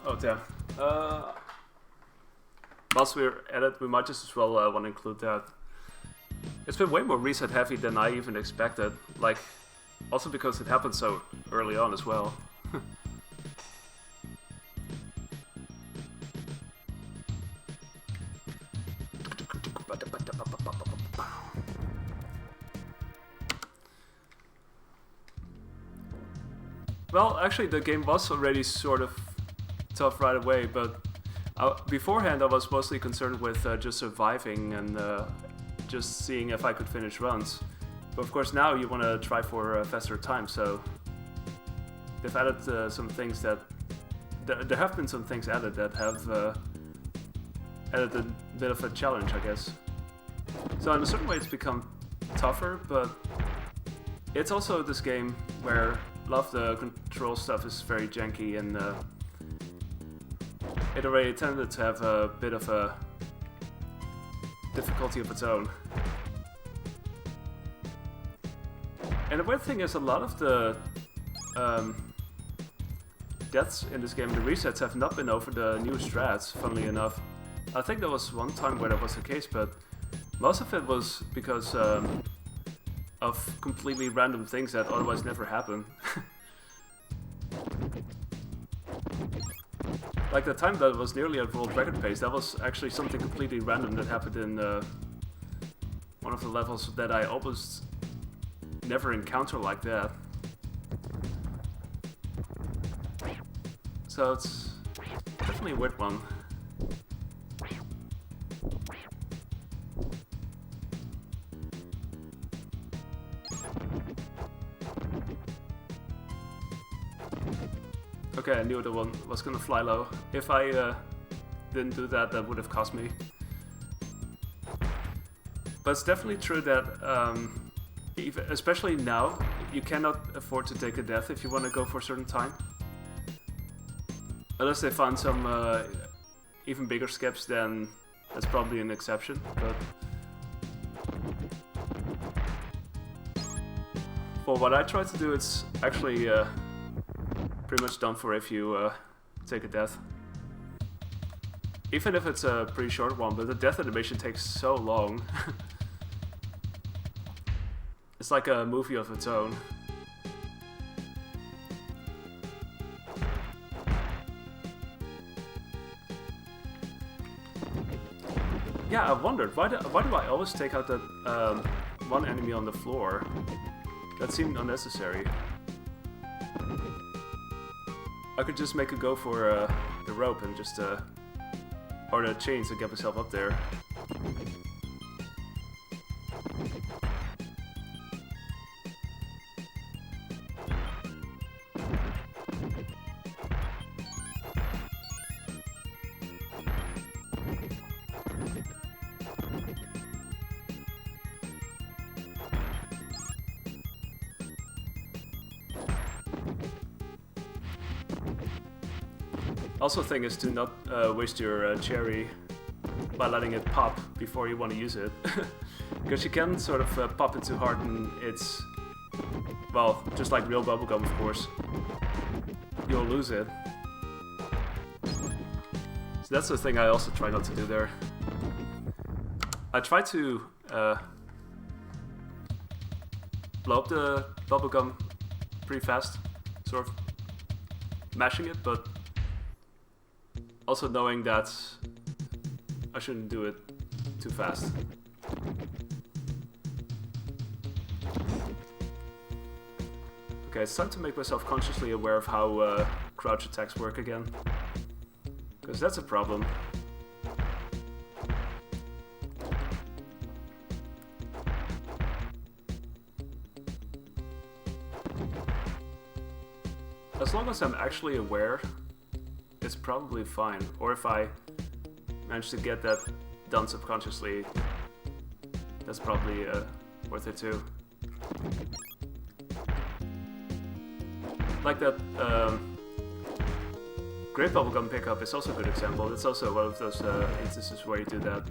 Oh damn. Whilst we're at it, we might just as well want to include that. It's been way more reset heavy than I even expected. Like, also because it happened so early on as well. Well, actually the game was already sort of tough right away, but beforehand I was mostly concerned with just surviving and just seeing if I could finish runs. But of course now you want to try for faster time, so they've added some things that... There have been some things added that have added a bit of a challenge, I guess. So in a certain way it's become tougher, but it's also this game where a lot of the control stuff is very janky, and it already tended to have a bit of a difficulty of its own. And the weird thing is, a lot of the deaths in this game, the resets, have not been over the new strats, funnily enough. I think there was one time where that was the case, but most of it was because of completely random things that otherwise never happen. Like the time that was nearly at world record pace, that was actually something completely random that happened in one of the levels that I almost never encounter like that. So it's definitely a weird one. Okay, I knew the one was gonna fly low. If I didn't do that, that would have cost me. But it's definitely true that, especially now, you cannot afford to take a death if you want to go for a certain time. Unless they find some even bigger skips, then that's probably an exception. But for what I try to do, it's actually pretty much done for if you take a death. Even if it's a pretty short one, but the death animation takes so long. It's like a movie of its own. Yeah, I wondered, why do I always take out that one enemy on the floor? That seemed unnecessary. I could just make a go for the rope and just, or the chains to get myself up there. Also, the thing is to not waste your cherry by letting it pop before you want to use it. Because you can sort of pop it too hard and it's, well, just like real bubblegum, of course. You'll lose it. So that's the thing I also try not to do there. I try to blow up the bubblegum pretty fast, sort of mashing it, but also knowing that I shouldn't do it too fast. Okay, it's time to make myself consciously aware of how crouch attacks work again. Because that's a problem. As long as I'm actually aware, it's probably fine. Or if I manage to get that done subconsciously, that's probably worth it too. Like that Great Bubblegum pickup is also a good example. It's also one of those instances where you do that.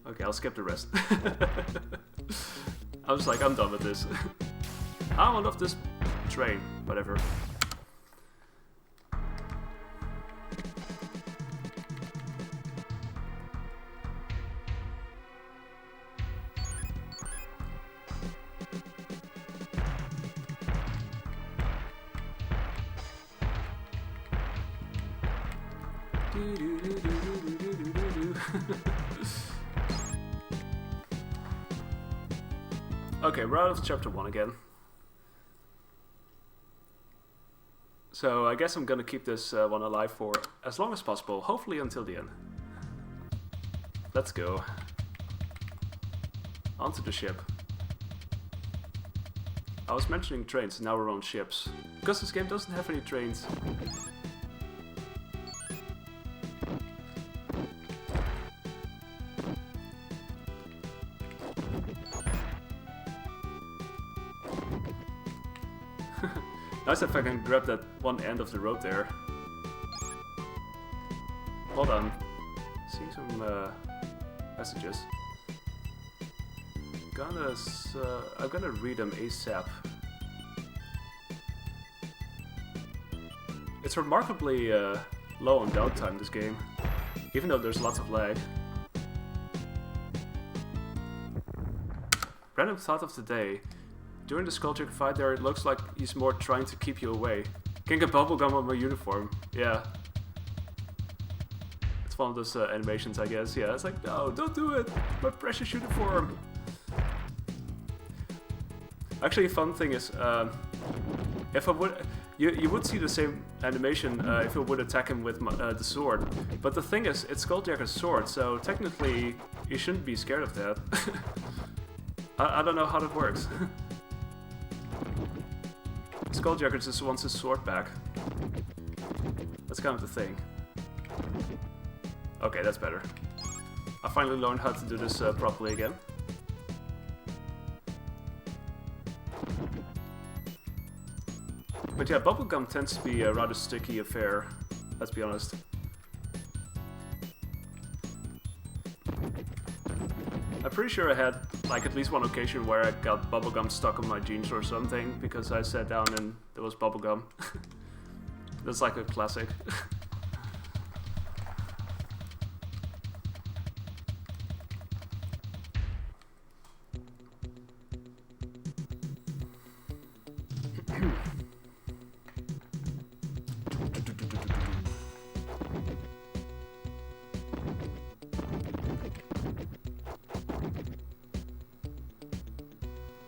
Okay, I'll skip the rest. I was like, I'm done with this. I want off this train, whatever. Okay, we're out of chapter 1 again. So I guess I'm gonna keep this one alive for as long as possible, hopefully until the end. Let's go. Onto the ship. I was mentioning trains, now we're on ships. Because this game doesn't have any trains. Nice if I can grab that one end of the road there. Hold on. Seeing some messages. I'm gonna read them ASAP. It's remarkably low on downtime, this game, even though there's lots of lag. Random thought of the day. During the Sküljagger fight there, it looks like he's more trying to keep you away. Can't get bubblegum on my uniform. Yeah. It's one of those animations, I guess. Yeah, it's like, no, don't do it! My precious uniform! Actually, a fun thing is, if I would... You would see the same animation if you would attack him with the sword. But the thing is, it's Sküljagger's sword, so technically you shouldn't be scared of that. I don't know how that works. Sküljagger just wants his sword back. That's kind of the thing. Okay, that's better. I finally learned how to do this properly again. But yeah, bubblegum tends to be a rather sticky affair, let's be honest. I'm pretty sure I had like at least one occasion where I got bubblegum stuck on my jeans or something because I sat down and there was bubblegum. That's like a classic.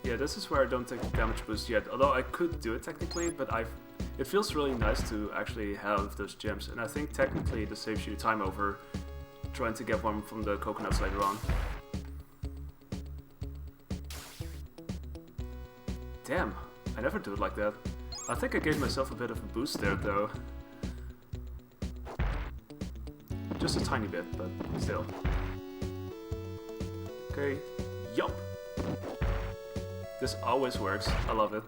Yeah, this is where I don't take the damage boost yet, although I could do it technically, but it feels really nice to actually have those gems, and I think technically this saves you time over trying to get one from the coconuts later on. Damn, I never do it like that. I think I gave myself a bit of a boost there though. Just a tiny bit, but still. Okay, yup! This always works, I love it.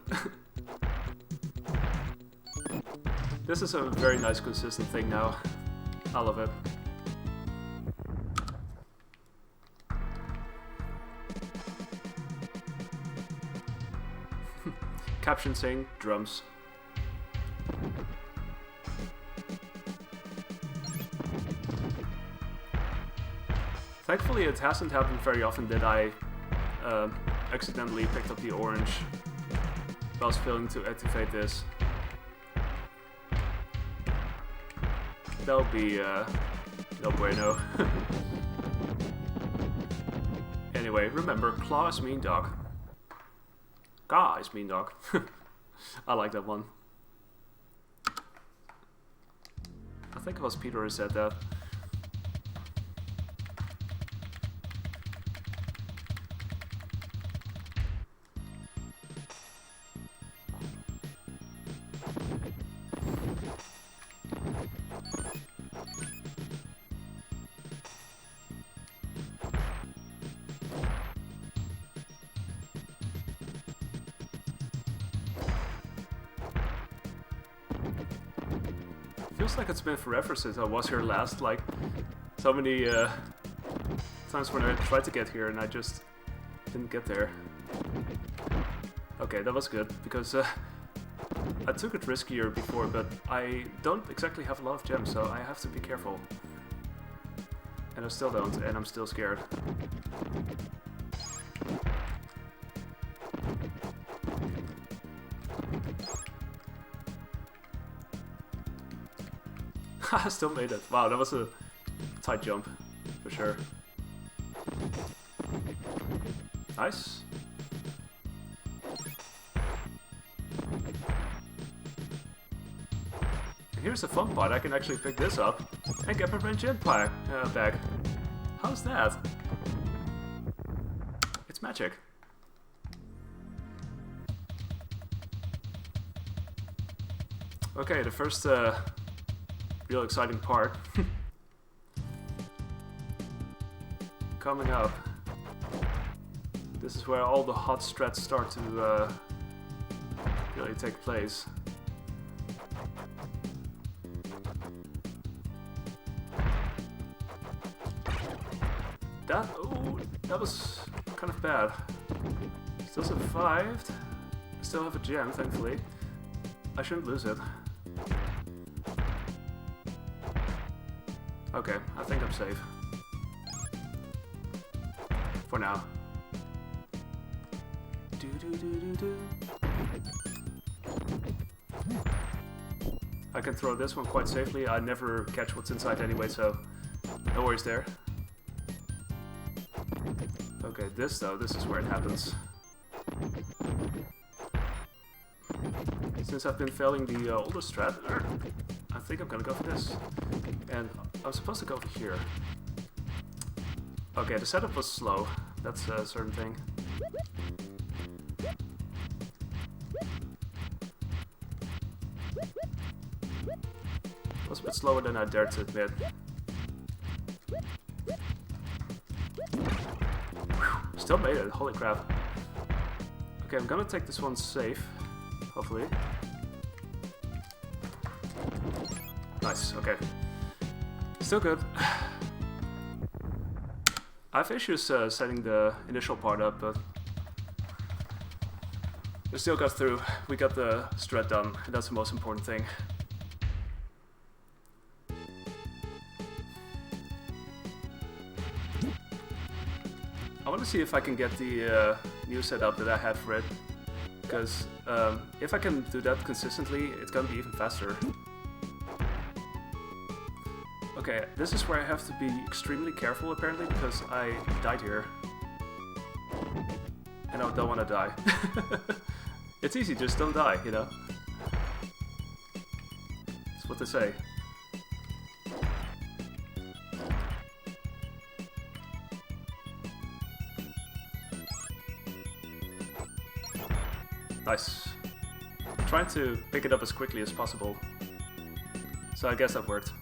This is a very nice consistent thing now. I love it. Caption saying drums. Thankfully it hasn't happened very often that I accidentally picked up the orange while I was failing to activate this. That would be no bueno. Anyway, remember, claw is mean dog. Gah is mean dog. I like that one. I think it was Peter who said that. Feels like it's been forever since I was here last, like so many times when I tried to get here and I just didn't get there. Okay, that was good, because I took it riskier before, but I don't exactly have a lot of gems, so I have to be careful. And I still don't, and I'm still scared. I still made it. Wow, that was a tight jump, for sure. Nice. And here's the fun part, I can actually pick this up and get my gem back. How's that? It's magic. Okay, the first real exciting part coming up. This is where all the hot strats start to really take place. That was kind of bad. Still survived. Still have a gem, thankfully. I shouldn't lose it. Okay, I think I'm safe. For now. I can throw this one quite safely. I never catch what's inside anyway, so no worries there. Okay, this though, this is where it happens. Since I've been failing the older strat, I think I'm gonna go for this. And I'm supposed to go over here. Okay, the setup was slow. That's a certain thing. It was a bit slower than I dared to admit. Still made it, holy crap. Okay, I'm gonna take this one safe, hopefully. Nice, okay. Still good. I have issues setting the initial part up, but we still got through. We got the strat done, and that's the most important thing. I want to see if I can get the new setup that I had for it, because if I can do that consistently, it's gonna be even faster. Okay, this is where I have to be extremely careful apparently, because I died here. And I don't want to die. It's easy, just don't die, you know? That's what they say. Nice. I'm trying to pick it up as quickly as possible. So I guess that worked.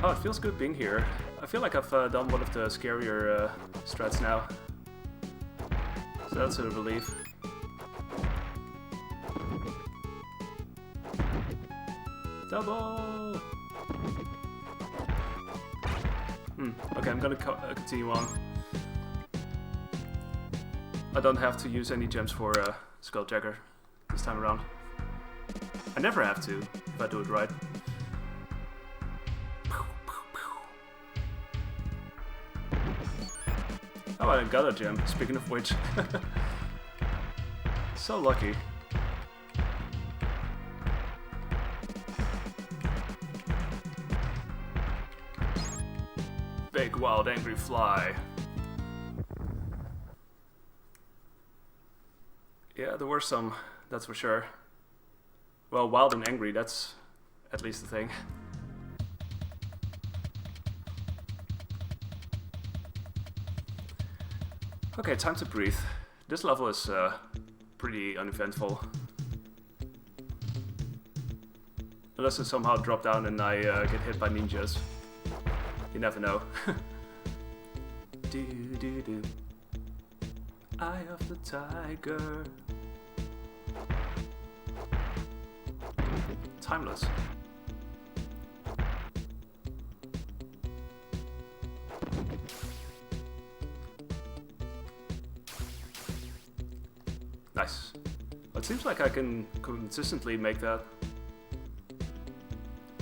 Oh, it feels good being here. I feel like I've done one of the scarier strats now. So that's a relief. Double! Okay, I'm gonna continue on. I don't have to use any gems for Sküljagger this time around. I never have to, if I do it right. Oh, I got a gem, speaking of which. So lucky. Big, wild, angry fly. Yeah, there were some, that's for sure. Well, wild and angry, that's at least the thing. Okay, time to breathe. This level is pretty uneventful. Unless I somehow drop down and I get hit by ninjas. You never know. Do do do. Eye of the tiger. seems like I can consistently make that.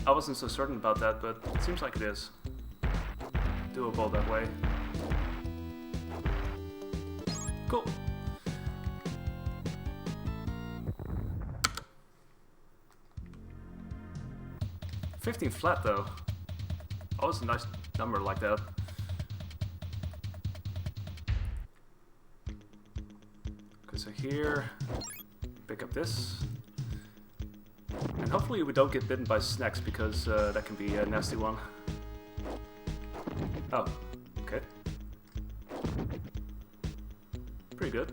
I wasn't so certain about that, but it seems like it is doable that way. Cool. $15 flat though. Always a nice number like that. Okay, so here, pick up this. And hopefully we don't get bitten by snacks, because that can be a nasty one. Oh, okay. Pretty good.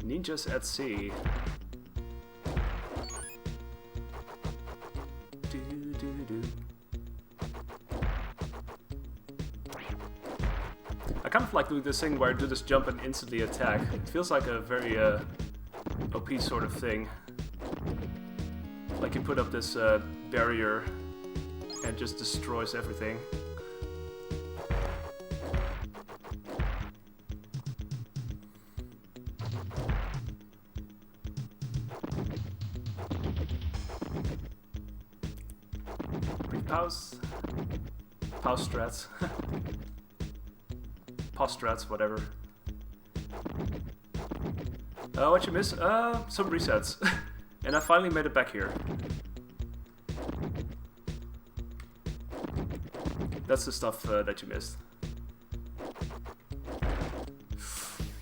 Ninjas at sea. I kind of like doing this thing where I do this jump and instantly attack. It feels like a very OP sort of thing. Like you put up this barrier and it just destroys everything. Pause strats. Pause strats, whatever. What you miss? Some resets. And I finally made it back here. That's the stuff that you missed.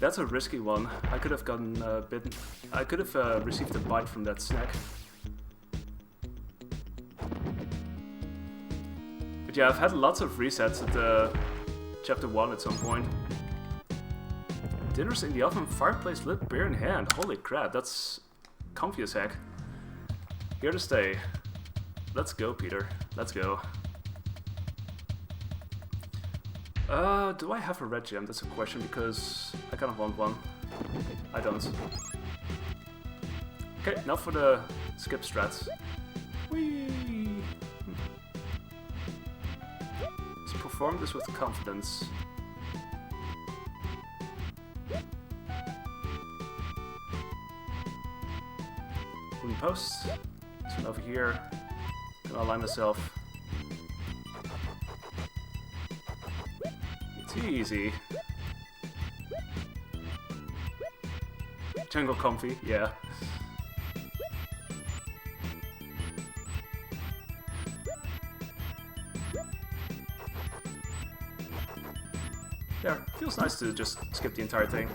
That's a risky one. I could have gotten bitten. I could have received a bite from that snack. But yeah, I've had lots of resets at chapter 1 at some point. Dinner's in the oven, fireplace lit, beer in hand. Holy crap, that's comfy as heck. Here to stay. Let's go, Peter. Let's go. Do I have a red gem? That's a question, because I kind of want one. I don't. Okay, now for the skip strats. Whee! Let's perform this with confidence. Wooden post. This one over here. Gonna align myself. It's easy. Jungle comfy, yeah. There, feels nice to just skip the entire thing.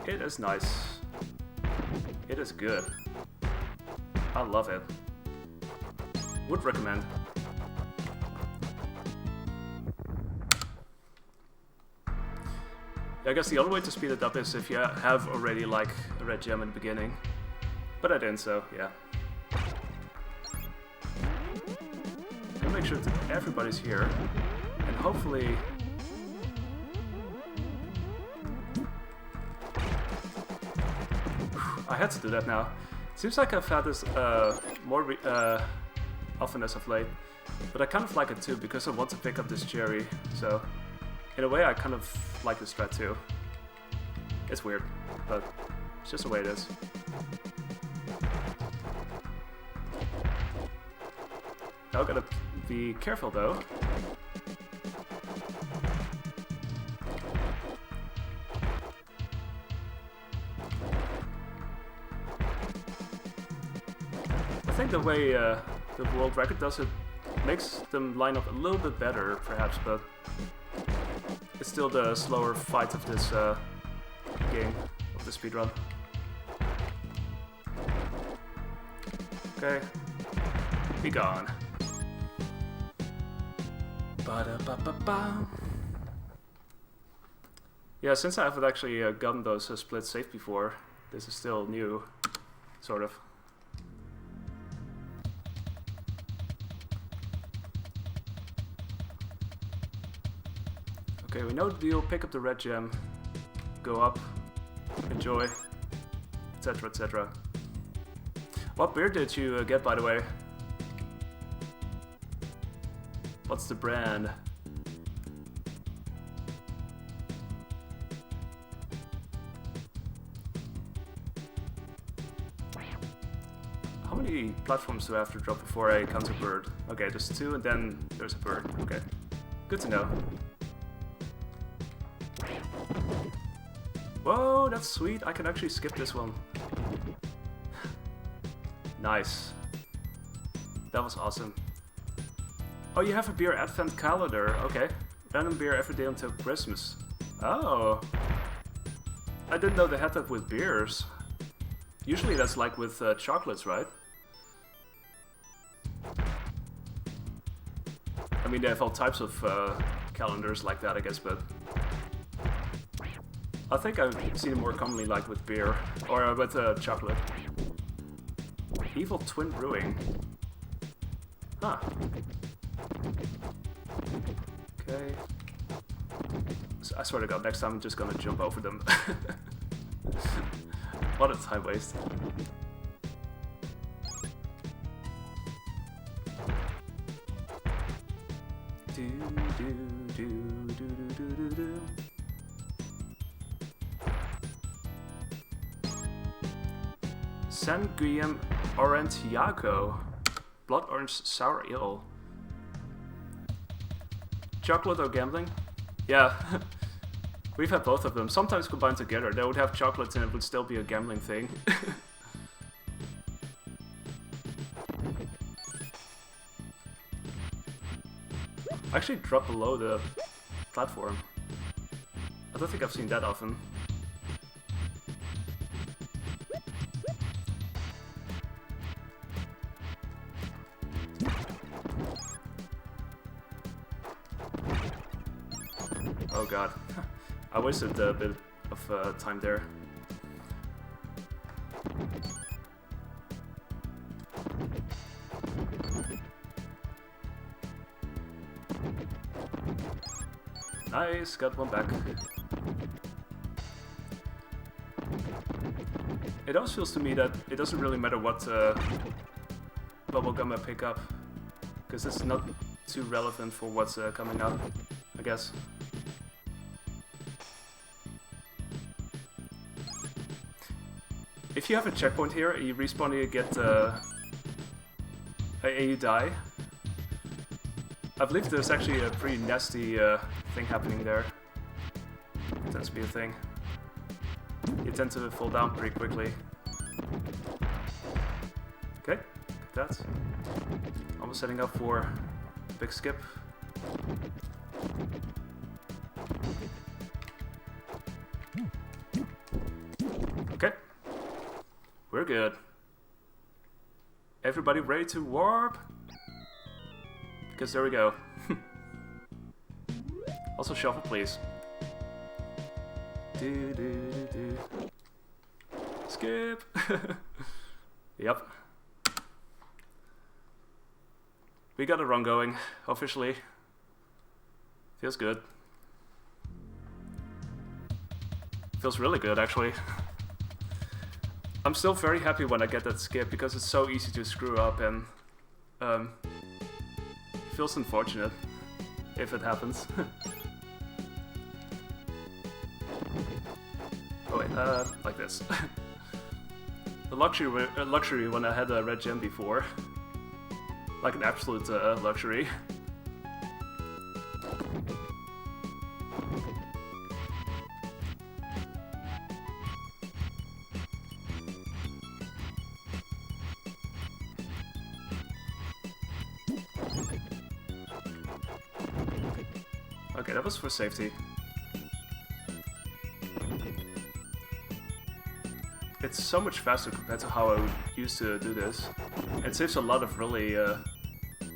It is nice. It is good. I love it. Would recommend. I guess the other way to speed it up is if you have already like a red gem in the beginning. But I didn't, so yeah. Gonna make sure that everybody's here. And hopefully... I had to do that now. Seems like I've had this more often as of late. But I kind of like it too, because I want to pick up this cherry, so... In a way, I kind of like this strat too. It's weird, but it's just the way it is. Now, gotta be careful though. I think the way the world record does it makes them line up a little bit better, perhaps, but it's still the slower fight of this game, of the speedrun. Okay, be gone. Ba-da-ba-ba-ba. Yeah, since I haven't actually gotten those split safe before, this is still new, sort of. Okay, we know the deal. Pick up the red gem, go up, enjoy, etc, etc. What beer did you get, by the way? What's the brand? How many platforms do I have to drop before I encounter a bird? Okay, there's 2 and then there's a bird. Okay, good to know. Whoa, that's sweet. I can actually skip this one. Nice. That was awesome. Oh, you have a beer advent calendar. Okay. Random beer every day until Christmas. Oh. I didn't know they had that with beers. Usually that's like with chocolates, right? I mean, they have all types of calendars like that, I guess, but I think I've seen it more commonly like with beer or with chocolate. Evil Twin Brewing. Huh. Okay. So I swear to God, next time I'm just gonna jump over them. What a time waste. Do, do, do, do, do, do, do. San Guillem Orentiaco. Blood Orange Sour Ale. Chocolate or gambling? Yeah. We've had both of them. Sometimes combined together. They would have chocolates and it would still be a gambling thing. Actually drop below the platform. I don't think I've seen that often. Oh god. I wasted a bit of time there. Nice, got one back. It always feels to me that it doesn't really matter what bubblegum I pick up, because it's not too relevant for what's coming up, I guess. If you have a checkpoint here, you respawn, you get and you die. I believe there's actually a pretty nasty thing happening there. It tends to be a thing. You tend to fall down pretty quickly. Okay, got that. Almost setting up for a big skip. Okay. We're good. Everybody ready to warp? Because there we go. Also shuffle, please. Do, do, do, do. Skip! Yep. We got a run going, officially. Feels good. Feels really good, actually. I'm still very happy when I get that skip because it's so easy to screw up and feels unfortunate if it happens. Oh wait, like this. The luxury when I had a red gem before. Like an absolute luxury. Okay, that was for safety. It's so much faster compared to how I used to do this. It saves a lot of really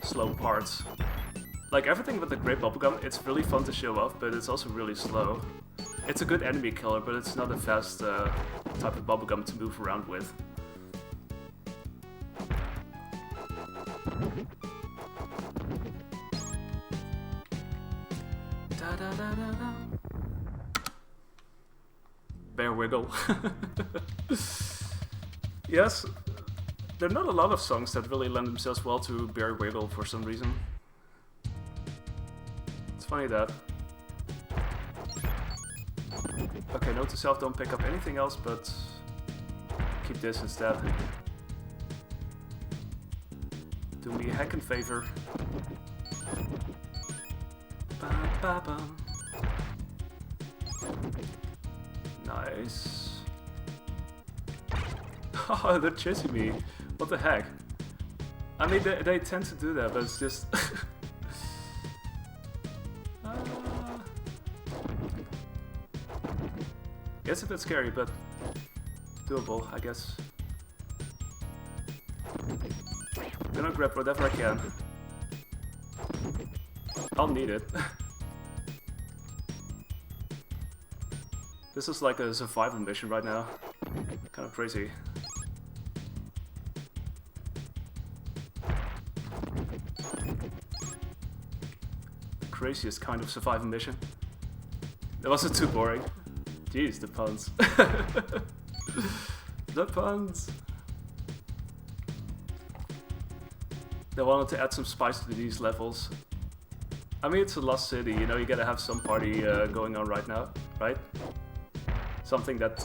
slow parts. Like everything with the Great Bubblegum, it's really fun to show off, but it's also really slow. It's a good enemy killer, but it's not a fast type of bubblegum to move around with. Da, da, da, da, da. Bear wiggle. Yes, there are not a lot of songs that really lend themselves well to bear wiggle for some reason. It's funny that. Okay, note to self, don't pick up anything else, but keep this instead. Do me a heckin' favor. Ba-ba-bum. Nice. Oh, they're chasing me. What the heck? I mean, they tend to do that, but it's just... It's a bit scary, but doable, I guess. I'm gonna grab whatever I can. I'll need it. This is like a survival mission right now. Kind of crazy. The craziest kind of survival mission. That wasn't too boring. Jeez, the puns. The puns. They wanted to add some spice to these levels. I mean, it's a lost city, you know, you gotta have some party going on right now, right? Something that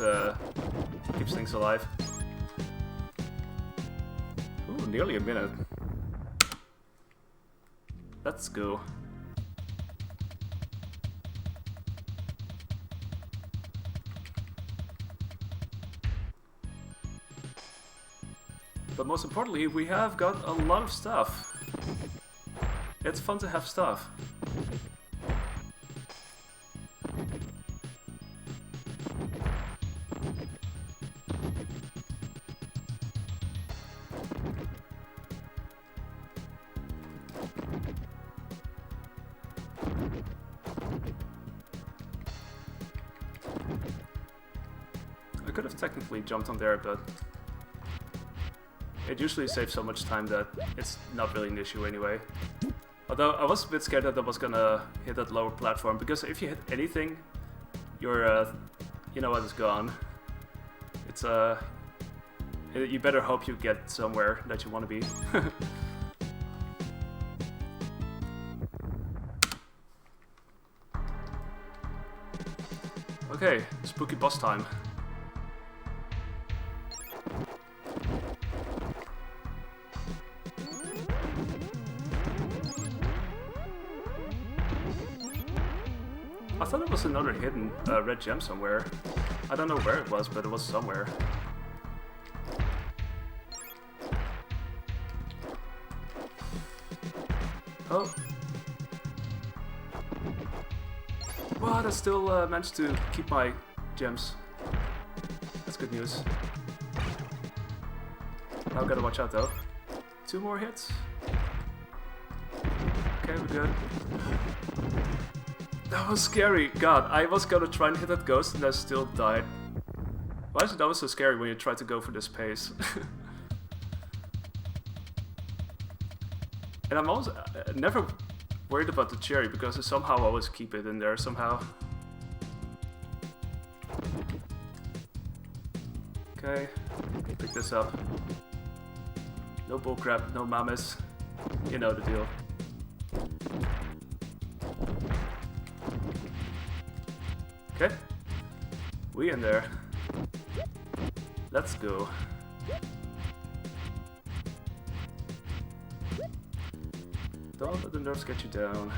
keeps things alive. Ooh, nearly a minute. Let's go. But most importantly, we have got a lot of stuff. It's fun to have stuff. I could have technically jumped on there, but it usually saves so much time that it's not really an issue anyway. Although I was a bit scared that I was gonna hit that lower platform, because if you hit anything, you're, you know what, is gone. It's, you better hope you get somewhere that you want to be. Okay, spooky boss time. I thought it was another hidden red gem somewhere. I don't know where it was, but it was somewhere. Oh. Well, I still managed to keep my gems. That's good news. I've gotta watch out though. 2 more hits. Okay, we're good. That was scary. God, I was gonna try and hit that ghost and I still died. Why is it always so scary when you try to go for this pace? And I'm always never worried about the cherry because I somehow always keep it in there somehow. Okay, pick this up. No bullcrap, no mamas. You know the deal. Okay, we in there. Let's go. Don't let the nerves get you down.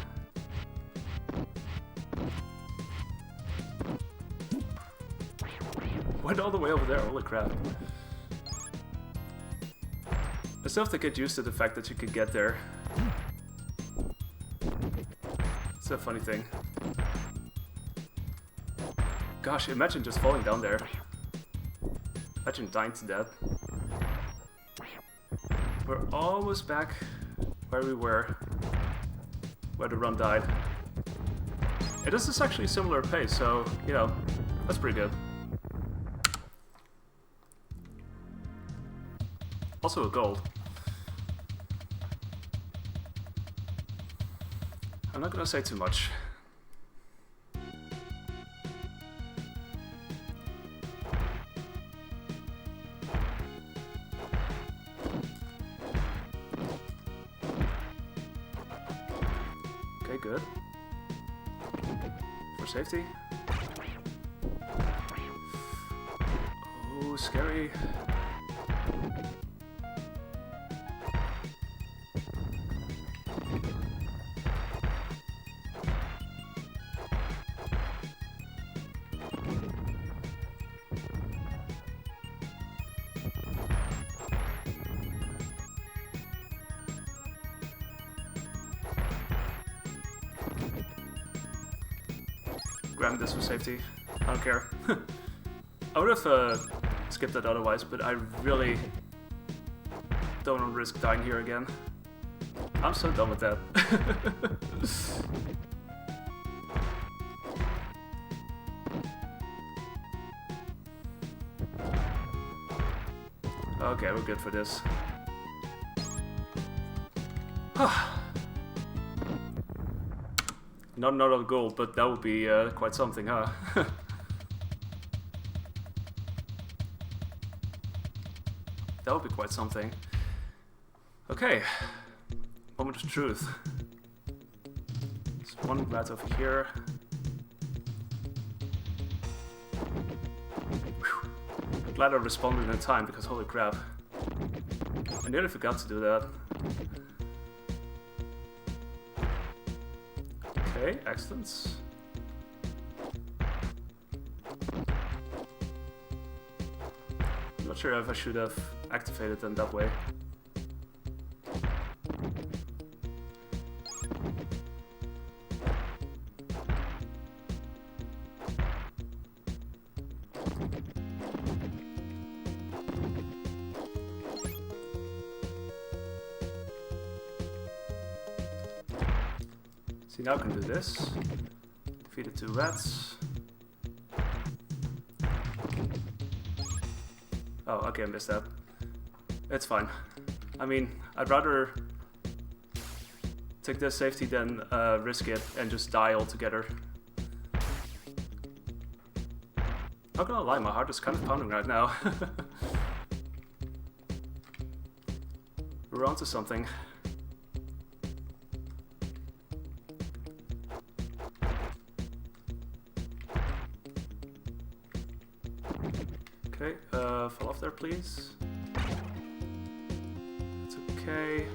Went all the way over there, holy crap. I still have to get used to the fact that you could get there. It's a funny thing. Gosh, imagine just falling down there. Imagine dying to death. We're almost back where we were, where the run died. It is actually a similar pace, so, you know, that's pretty good. Also a gold. I'm not gonna say too much. Okay, good. For safety. Oh, scary. grab this for safety. I don't care. I would have skipped that otherwise, but I really don't want to risk dying here again. I'm so done with that. Okay, we're good for this. Not another gold, but that would be quite something, huh? That would be quite something. Okay, moment of truth. There's one rat over here. Whew. I'm glad I responded in time because holy crap. I nearly forgot to do that. Okay, excellent. I'm not sure if I should have activated them that way. See, now I can do this. Defeated 2 rats. Oh, okay, I missed that. It's fine. I mean, I'd rather take this safety than risk it and just die altogether. Not gonna lie, my heart is kind of pounding right now. We're onto something. Okay, fall off there, please. It's okay.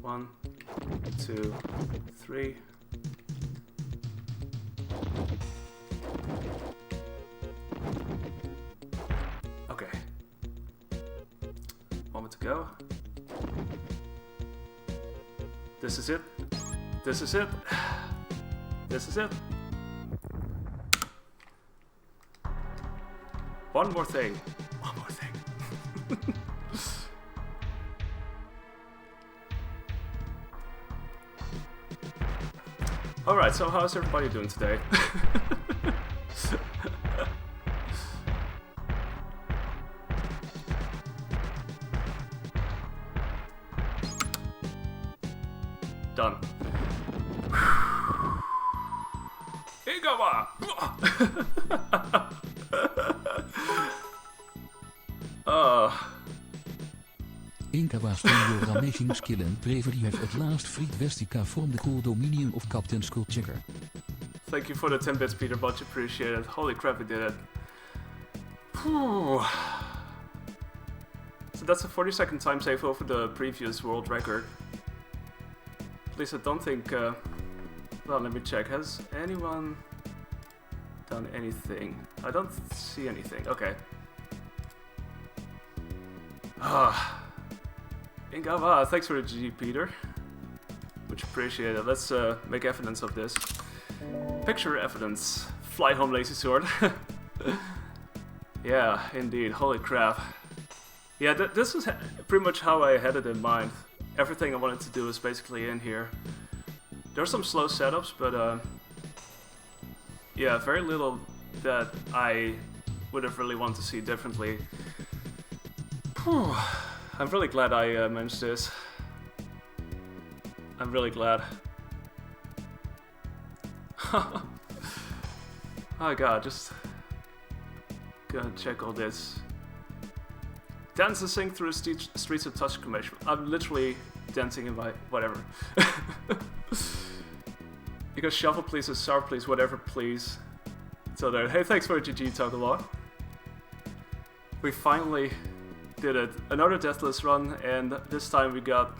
One, 2, 3. Okay. Moment to go. This is it. This is it. This is it. One more thing. One more thing. Alright, so how's everybody doing today? Done. Inca from your amazing skill and bravery have at last freed Westica from the cool dominion of Captain Sküljagger. Thank you for the 10 bits, Peter, much appreciated. Holy crap, we did it. Whew. So that's a 40-second time save over the previous world record. At least I don't think... well, let me check. Has anyone done anything? I don't see anything. Okay. Ingava, thanks for the GG, Peter. Much appreciated. Let's make evidence of this. Picture evidence. Fly home, lazy sword. Yeah, indeed. Holy crap. Yeah, this is pretty much how I had it in mind. Everything I wanted to do is basically in here. There's some slow setups, but yeah, very little that I would have really wanted to see differently. Whew. I'm really glad I managed this. I'm really glad. Oh god, just gonna check all this. Dancing through the streets of touch commission. I'm literally dancing in my whatever. You can shuffle please, or sour please, whatever please. So there. Hey, thanks for a GG talk a lot. We finally did it. Another deathless run, and this time we got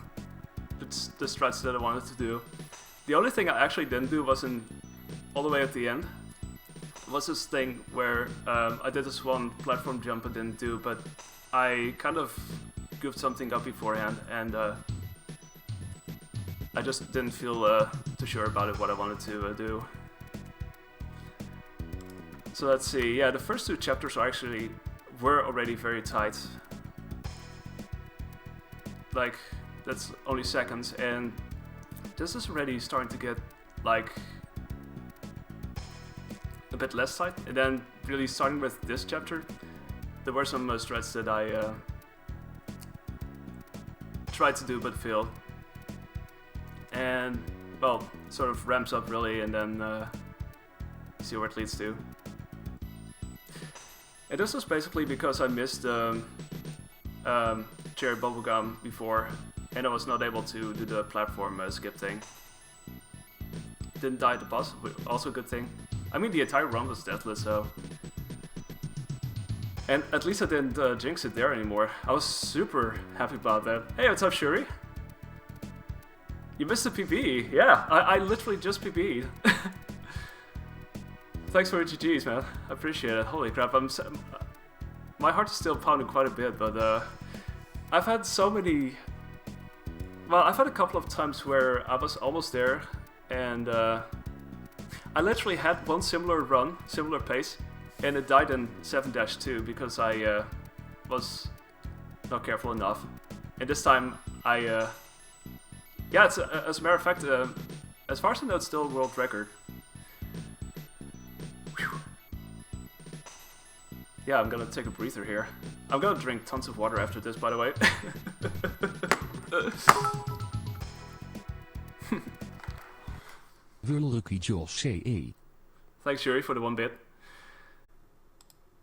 the strats that I wanted to do. The only thing I actually didn't do was all the way at the end. Was this thing where I did this one platform jump I didn't do, but I kind of goofed something up beforehand, and I just didn't feel too sure about it, what I wanted to do. So let's see, yeah, the first 2 chapters were already very tight. Like, that's only seconds, and this is already starting to get, like, a bit less tight. And then, really starting with this chapter, there were some strats that I tried to do but failed. And, well, sort of ramps up really, and then see where it leads to. And this was basically because I missed cherry bubblegum before, and I was not able to do the platform skip thing. Didn't die at the boss, also a good thing. I mean, the entire run was deathless, so... And at least I didn't jinx it there anymore. I was super happy about that. Hey, what's up, Shuri? You missed the PB. Yeah, I literally just PB'd. Thanks for the GGs, man. I appreciate it. Holy crap, my heart is still pounding quite a bit, but I've had so many... Well, I've had a couple of times where I was almost there, and I literally had one similar run, similar pace, and it died in 7-2 because I was not careful enough. And this time I... yeah, it's, as a matter of fact, as far as I know, it's still a world record. Whew. Yeah, I'm gonna take a breather here. I'm gonna drink tons of water after this, by the way. Will Lucky Josh CE. Thanks, Yuri, for the 1 bit.